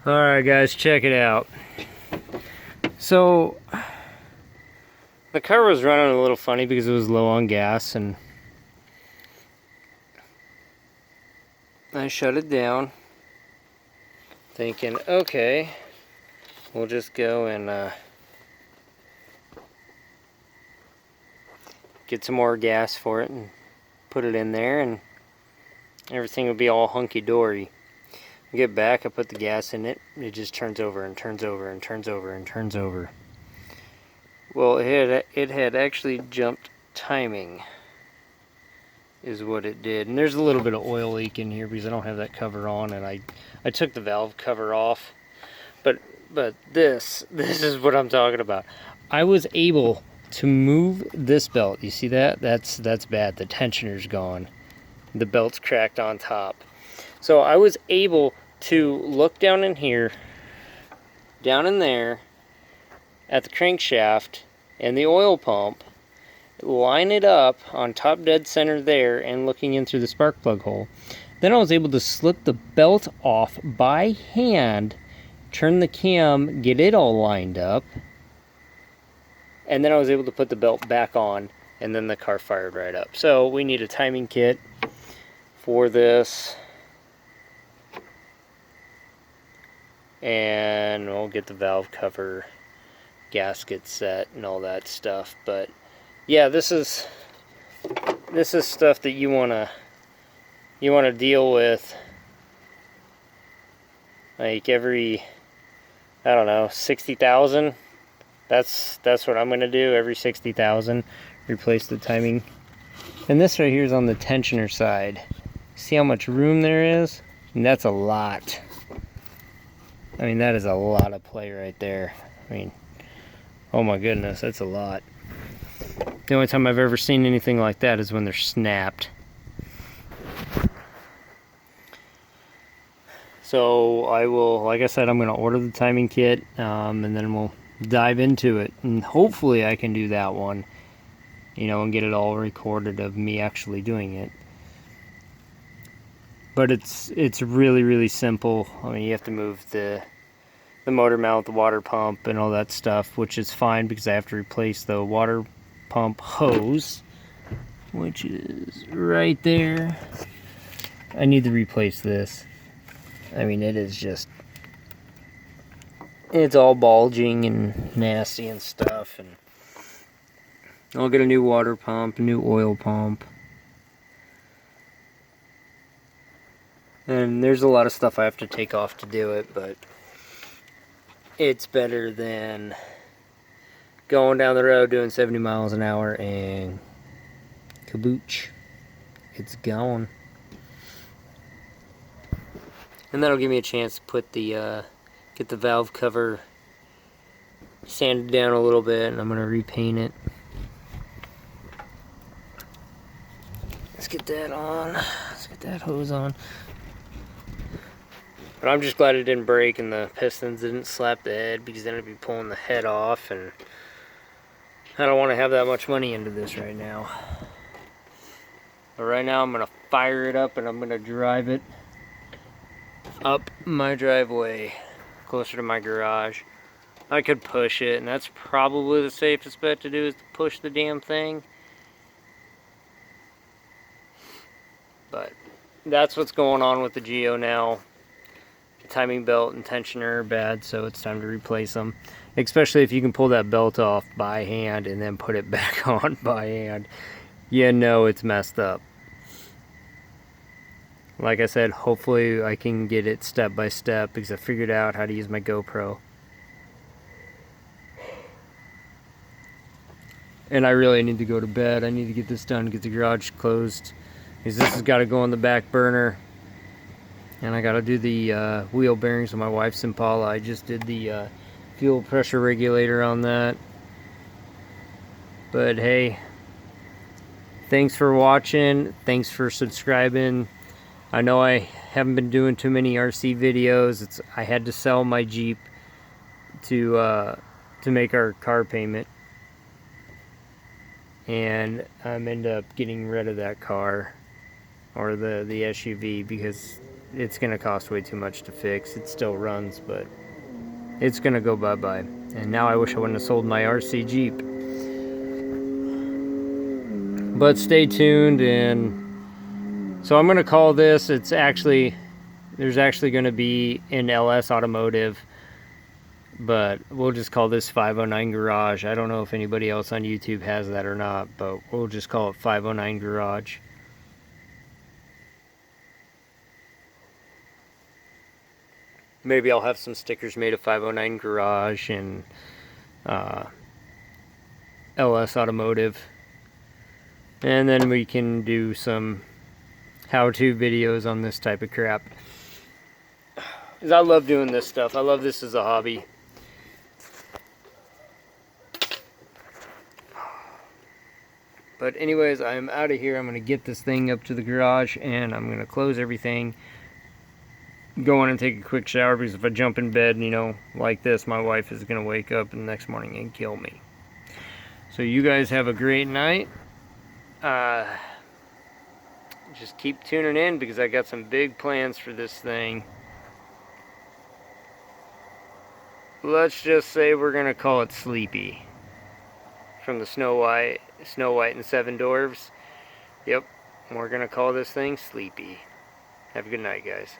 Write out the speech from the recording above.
Alright guys, check it out. So, the car was running a little funny because it was low on gas, and I shut it down thinking, okay, we'll just go and get some more gas for it and put it in there, and everything will be all hunky-dory. Get back, I put the gas in it, it just turns over and turns over and turns over and turns over. Well, it had actually jumped timing is what it did. And there's a little bit of oil leak in here because I don't have that cover on, and I took the valve cover off. But this is what I'm talking about. I was able to move this belt. You see that? That's bad. The tensioner's gone. The belt's cracked on top. So I was able to look down in here, down in there, at the crankshaft and the oil pump, line it up on top dead center there and looking in through the spark plug hole. Then I was able to slip the belt off by hand, turn the cam, get it all lined up, and then I was able to put the belt back on, and then the car fired right up. So we need a timing kit for this, and we'll get the valve cover, gasket set, and all that stuff. But yeah, this is stuff that you wanna deal with, like every, I don't know, 60,000. That's what I'm gonna do every 60,000. Replace the timing. And this right here is on the tensioner side. See how much room there is? And that's a lot. I mean, that is a lot of play right there. I mean, oh my goodness, that's a lot. The only time I've ever seen anything like that is when they're snapped. So I will, like I said, I'm going to order the timing kit, and then we'll dive into it. And hopefully I can do that one, you know, and get it all recorded of me actually doing it. But it's really, really simple. I mean, you have to move the motor mount, the water pump, and all that stuff, which is fine because I have to replace the water pump hose, which is right there. I need to replace this. I mean, it is just, it's all bulging and nasty and stuff. And I'll get a new water pump, a new oil pump. And there's a lot of stuff I have to take off to do it, but it's better than going down the road doing 70 miles an hour and kabooch, it's gone. And that'll give me a chance to put the get the valve cover sanded down a little bit, and I'm gonna repaint it. Let's get that on. Let's get that hose on. But I'm just glad it didn't break and the pistons didn't slap the head, because then I'd be pulling the head off, and I don't want to have that much money into this right now. But right now I'm going to fire it up, and I'm going to drive it up my driveway closer to my garage. I could push it, and that's probably the safest bet to do, is to push the damn thing. But that's what's going on with the Geo now. Timing belt and tensioner are bad, so it's time to replace them. Especially if you can pull that belt off by hand and then put it back on by hand. You know it's messed up. Like I said, hopefully I can get it step by step, because I figured out how to use my GoPro. And I really need to go to bed. I need to get this done, get the garage closed, because this has got to go on the back burner. And I gotta do the wheel bearings on my wife's Impala. I just did the fuel pressure regulator on that. But hey, thanks for watching. Thanks for subscribing. I know I haven't been doing too many RC videos. I had to sell my Jeep to make our car payment, and I'm end up getting rid of that car, or the SUV, because it's going to cost way too much to fix. It still runs, but it's going to go bye-bye. And now I wish I wouldn't have sold my RC Jeep. But stay tuned, and so I'm going to call this, there's actually going to be an LS Automotive, but we'll just call this 509 Garage. I don't know if anybody else on YouTube has that or not, but we'll just call it 509 Garage. Maybe I'll have some stickers made of 509 Garage and LS Automotive. And then we can do some how-to videos on this type of crap. Because I love doing this stuff. I love this as a hobby. But anyways, I'm out of here. I'm going to get this thing up to the garage and I'm going to close everything. Go in and take a quick shower, because if I jump in bed, you know, like this, my wife is going to wake up the next morning and kill me. So you guys have a great night. Just keep tuning in, because I got some big plans for this thing. Let's just say we're going to call it Sleepy. From the Snow White and Seven Dwarfs. Yep, we're going to call this thing Sleepy. Have a good night, guys.